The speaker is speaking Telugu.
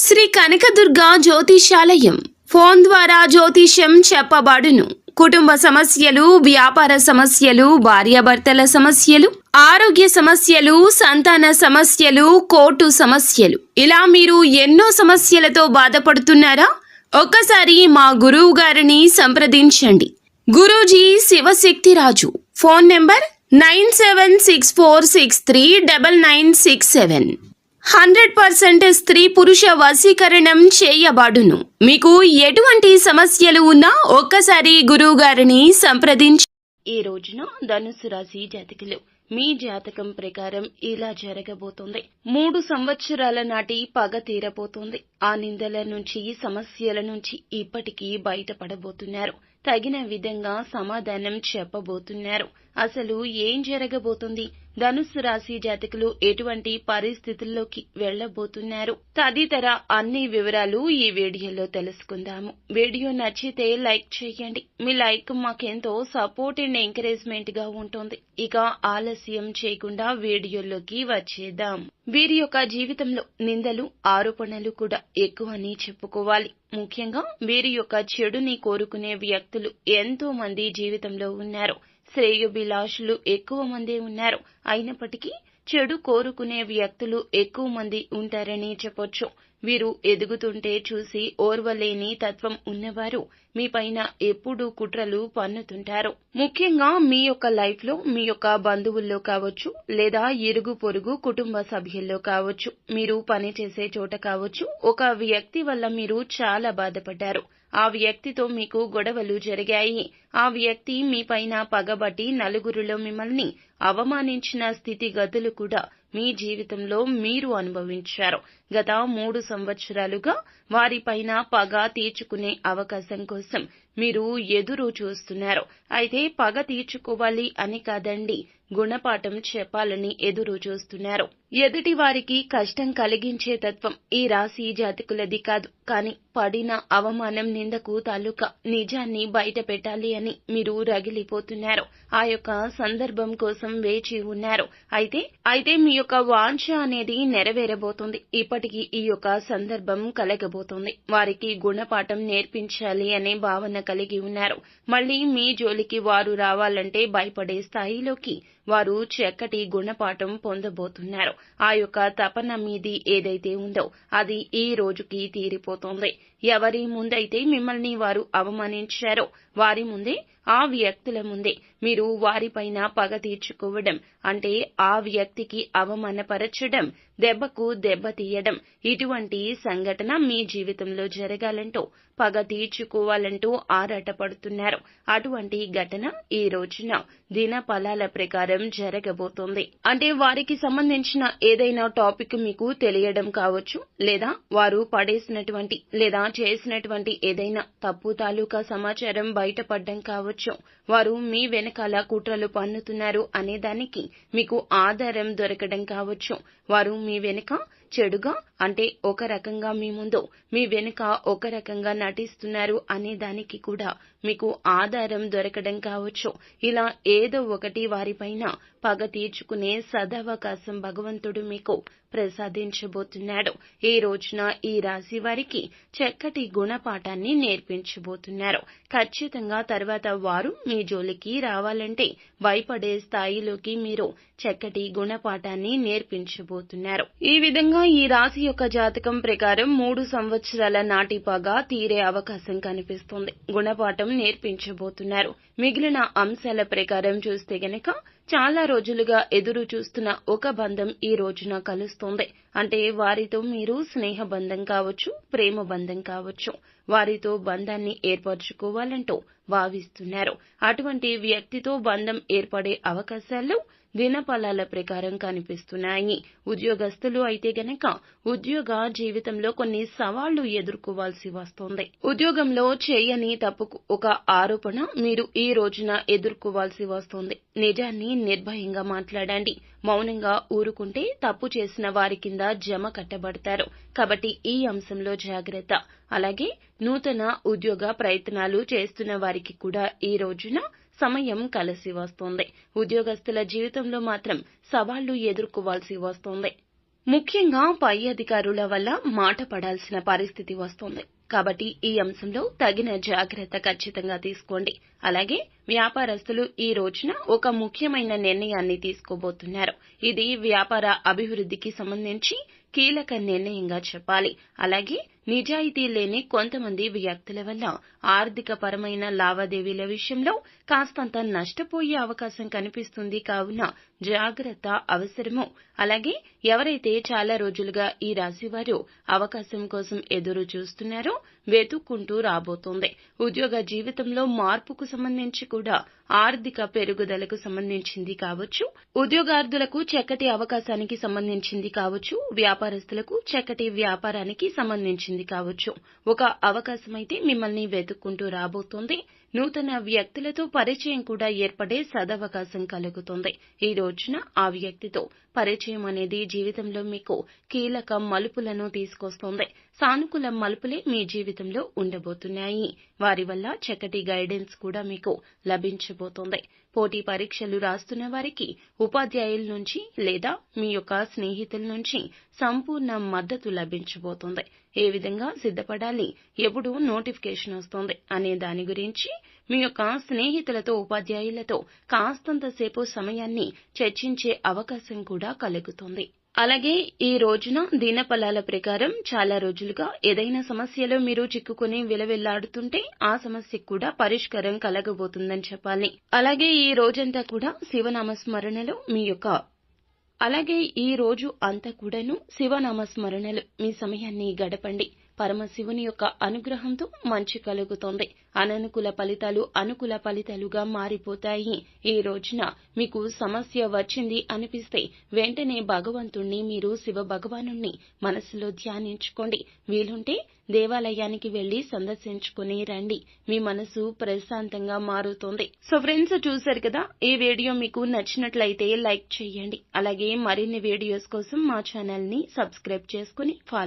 శ్రీ కనకదుర్గ జ్యోతిషాలయం ఫోన్ ద్వారా జ్యోతిష్యం చెప్పబడును. కుటుంబ సమస్యలు, వ్యాపార సమస్యలు, భార్యాభర్తల సమస్యలు, ఆరోగ్య సమస్యలు, సంతాన సమస్యలు, కోర్టు సమస్యలు, ఇలా మీరు ఎన్నో సమస్యలతో బాధపడుతున్నారా? ఒక్కసారి మా గురువు గారిని సంప్రదించండి. గురూజీ శివశక్తిరాజు. Phone number 9764639967. 100% స్త్రీ పురుష వశీకరణం చేయబడును. మీకు ఎటువంటి సమస్యలు ఉన్నా ఒక్కసారి గురువు గారిని సంప్రదించ. ఈ రోజున ధనుసు రాశి జాతకులు మీ జాతకం ప్రకారం ఇలా జరగబోతోంది. 3 సంవత్సరాల నాటి పగ తీరబోతోంది. ఆ నిందల నుంచి, సమస్యల నుంచి ఇప్పటికీ బయటపడబోతున్నారు. తగిన విధంగా సమాధానం చెప్పబోతున్నారు. అసలు ఏం జరగబోతుంది? ధనుస్సు రాశి జాతకులు ఎటువంటి పరిస్థితుల్లోకి వెళ్లబోతున్నారు? తదితర అన్ని వివరాలు ఈ వీడియోలో తెలుసుకుందాము. వీడియో నచ్చితే లైక్ చేయండి. మీ లైక్ మాకెంతో సపోర్ట్ అండ్ ఎంకరేజ్మెంట్ గా ఉంటుంది. ఇక ఆలస్యం చేయకుండా వీడియోలోకి వచ్చేద్దాం. వీరి యొక్క జీవితంలో నిందలు, ఆరోపణలు కూడా ఎక్కువని చెప్పుకోవాలి. ముఖ్యంగా వీరి యొక్క చెడుని కోరుకునే వ్యక్తులు ఎంతో మంది జీవితంలో ఉన్నారు. శ్రేయోభిలాషులు ఎక్కువ మందే ఉన్నారు. అయినప్పటికీ చెడు కోరుకునే వ్యక్తులు ఎక్కువ మంది ఉంటారని చెప్పొచ్చు. వీరు ఎదుగుతుంటే చూసి ఓర్వలేని తత్వం ఉన్నవారు మీ పైన ఎప్పుడూ కుట్రలు పన్నుతుంటారు. ముఖ్యంగా మీ యొక్క లైఫ్ లో, మీ యొక్క బంధువుల్లో కావచ్చు, లేదా ఇరుగు పొరుగు కుటుంబ సభ్యుల్లో కావచ్చు, మీరు పనిచేసే చోట కావచ్చు, ఒక వ్యక్తి వల్ల మీరు చాలా బాధపడ్డారు. ఆ వ్యక్తితో మీకు గొడవలు జరిగాయి. ఆ వ్యక్తి మీ పైన పగబట్టి నలుగురిలో మిమ్మల్ని అవమానించిన స్థితిగతులు కూడా మీ జీవితంలో మీరు అనుభవించారు. గత 3 సంవత్సరాలుగా వారిపైన పగ తీర్చుకునే అవకాశం కోసం మీరు ఎదురు చూస్తున్నారు. అయితే పగ తీర్చుకోవాలి అని కాదండి, గుణపాఠం చెప్పాలని ఎదురు చూస్తున్నారు. ఎదుటి వారికి కష్టం కలిగించే తత్వం ఈ రాశి జాతకులది కాదు. కానీ పడిన అవమానం, నిందకు తాలూకా నిజాన్ని బయట పెట్టాలి అని మీరు రగిలిపోతున్నారు. ఆ యొక్క సందర్భం కోసం వేచి ఉన్నారు. అయితే మీ యొక్క వాంఛ అనేది నెరవేరబోతుంది. ఇప్పటికీ ఈ యొక్క సందర్భం కలగబోతోంది. వారికి గుణపాఠం నేర్పించాలి అనే భావన కలిగి ఉన్నారు. మళ్ళీ మీ జోలికి వారు రావాలంటే భయపడే స్థాయిలోకి వారు చక్కటి గుణపాఠం పొందబోతున్నారు. ఆ యొక్క తపన మీది ఏదైతే ఉందో అది ఈ రోజుకి తీరిపోతోంది. ఎవరి ముందైతే మిమ్మల్ని వారు అవమానించారో వారి ముందే, ఆ వ్యక్తుల ముందే మీరు వారిపైన పగ తీర్చుకోవడం, అంటే ఆ వ్యక్తికి అవమానపరచడం, దెబ్బకు దెబ్బ తీయడం, ఇటువంటి సంఘటన మీ జీవితంలో జరగాలంటూ, పగ తీర్చుకోవాలంటూ ఆరాటపడుతున్నారు. అటువంటి ఘటన ఈ రోజున దిన ఫలాల ప్రకారం జరగబోతోంది. అంటే వారికి సంబంధించిన ఏదైనా టాపిక్ మీకు తెలియడం కావచ్చు, లేదా వారు పడేసినటువంటి లేదా చేసినటువంటి ఏదైనా తప్పు తాలూకా సమాచారం బయటపడడం కావచ్చు. వారు మీ వెనకాల కుట్రలు పన్నుతున్నారు అనే దానికి మీకు ఆధారం దొరకడం కావచ్చు. వారు మీ వెనుక చెడుగా, అంటే ఒక రకంగా మీ ముందు, మీ వెనుక ఒక రకంగా నటిస్తున్నారు అనే దానికి కూడా మీకు ఆధారం దొరకడం కావచ్చు. ఇలా ఏదో ఒకటి వారిపైన పగ తీర్చుకునే సదవకాశం భగవంతుడు మీకు ప్రసాదించబోతున్నాడు. ఈ రోజున ఈ రాశి వారికి చక్కటి గుణపాఠాన్ని నేర్పించబోతున్నారు. ఖచ్చితంగా తర్వాత వారు మీ జోలికి రావాలంటే భయపడే స్థాయిలోకి మీరు చక్కటి గుణపాఠాన్ని నేర్పించబోతున్నారు. ఈ విధంగా ఈ రాశి యొక్క జాతకం ప్రకారం 3 సంవత్సరాల నాటి పగ తీరే అవకాశం కనిపిస్తుంది. గుణపాఠం నేర్పించబోతున్నారు. మిగిలిన అంశాల ప్రకారం చూస్తే గనక చాలా రోజులుగా ఎదురు చూస్తున్న ఒక బంధం ఈ రోజున కలుస్తోంది. అంటే వారితో మీరు స్నేహ బంధం కావచ్చు, ప్రేమ బంధం కావచ్చు, వారితో బంధాన్ని ఏర్పరచుకోవాలంటూ భావిస్తున్నారు. అటువంటి వ్యక్తితో బంధం ఏర్పడే అవకాశాలు దినఫలాల ప్రకారం కనిపిస్తున్నాయి. ఉద్యోగస్తులు అయితే గనక ఉద్యోగ జీవితంలో కొన్ని సవాళ్లు ఎదుర్కోవాల్సి వస్తోంది. ఉద్యోగంలో చేయని తప్పుకు ఒక ఆరోపణ మీరు ఈ రోజున ఎదుర్కోవాల్సి వస్తోంది. నిజాన్ని నిర్భయంగా మాట్లాడండి. మౌనంగా ఊరుకుంటే తప్పు చేసిన వారి కింద జమ కట్టబడతారు. కాబట్టి ఈ అంశంలో జాగ్రత్త. అలాగే నూతన ఉద్యోగ ప్రయత్నాలు చేస్తున్న వారికి కూడా ఈ రోజున సమయం కలిసి వస్తోంది. ఉద్యోగస్తుల జీవితంలో మాత్రం సవాళ్లు ఎదుర్కోవాల్సి వస్తోంది. ముఖ్యంగా పై అధికారుల వల్ల మాట పడాల్సిన పరిస్థితి వస్తుంది. కాబట్టి ఈ అంశంలో తగిన జాగ్రత్త ఖచ్చితంగా తీసుకోండి. అలాగే వ్యాపారస్తులు ఈ రోజున ఒక ముఖ్యమైన నిర్ణయాన్ని తీసుకోబోతున్నారు. ఇది వ్యాపార అభివృద్ధికి సంబంధించి కీలక నిర్ణయంగా చెప్పాలి. అలాగే నిజాయితీ లేని కొంతమంది వ్యక్తుల వల్ల ఆర్థిక పరమైన లావాదేవీల విషయంలో కాస్తంత నష్టపోయే అవకాశం కనిపిస్తుంది. కావున జాగ్రత్త అవసరము. అలాగే ఎవరైతే చాలా రోజులుగా ఈ రాశివారు అవకాశం కోసం ఎదురు చూస్తున్నారో వెతుక్కుంటూ రాబోతోంది. ఉద్యోగ జీవితంలో మార్పుకు సంబంధించి కూడా ఆర్థిక పెరుగుదలకు సంబంధించింది కావచ్చు, ఉద్యోగార్థులకు చక్కటి అవకాశానికి సంబంధించింది కావచ్చు, వ్యాపారస్తులకు చక్కటి వ్యాపారానికి సంబంధించింది కావచ్చు. ఒక అవకాశమైతే మిమ్మల్ని వెతుక్కుంటూ రాబోతోంది. నూతన వ్యక్తులతో పరిచయం కూడా ఏర్పడే సదవకాశం కలుగుతుంది. ఈ రోజున ఆ వ్యక్తితో పరిచయం అనేది జీవితంలో మీకు కీలక మలుపులను తీసుకొస్తోంది. సానుకూల మలుపులే మీ జీవితంలో ఉండబోతున్నాయి. వారి వల్ల చక్కటి గైడెన్స్ కూడా మీకు లభించబోతోంది. పోటీ పరీక్షలు రాస్తున్న వారికి ఉపాధ్యాయుల నుంచి లేదా మీ యొక్క స్నేహితుల నుంచి సంపూర్ణ మద్దతు లభించబోతోంది. ఏ విధంగా సిద్ధపడాలి, ఎప్పుడు నోటిఫికేషన్ వస్తోంది అనే దాని గురించి మీ యొక్క స్నేహితులతో, ఉపాధ్యాయులతో కాస్తంతసేపు సమయాన్ని చర్చించే అవకాశం కూడా కలుగుతుంది. అలాగే ఈ రోజున దినఫలాల ప్రకారం చాలా రోజులుగా ఏదైనా సమస్యలో మీరు చిక్కుకుని విలవిల్లాడుతుంటే ఆ సమస్యకు కూడా పరిష్కారం కలగబోతుందని చెప్పాలి. అలాగే ఈ రోజంతా కూడా శివనామస్మరణలో ఈ రోజు అంతా కూడాను శివనామస్మరణలు మీ సమయాన్ని గడపండి. పరమశివుని యొక్క అనుగ్రహంతో మంచి కలుగుతోంది. అననుకూల ఫలితాలు అనుకూల ఫలితాలుగా మారిపోతాయి. ఈ రోజున మీకు సమస్య వచ్చింది అనిపిస్తే వెంటనే భగవంతుణ్ణి, మీరు శివ భగవానుణ్ణి మనసులో ధ్యానించుకోండి. వీలుంటే దేవాలయానికి వెళ్లి సందర్శించుకుని రండి. మీ మనసు ప్రశాంతంగా మారుతోంది. సో ఫ్రెండ్స్, చూశారు కదా, ఈ వీడియో మీకు నచ్చినట్లయితే లైక్ చేయండి. అలాగే మరిన్ని వీడియోస్ కోసం మా ఛానల్ ని సబ్స్క్రైబ్ చేసుకుని ఫాలో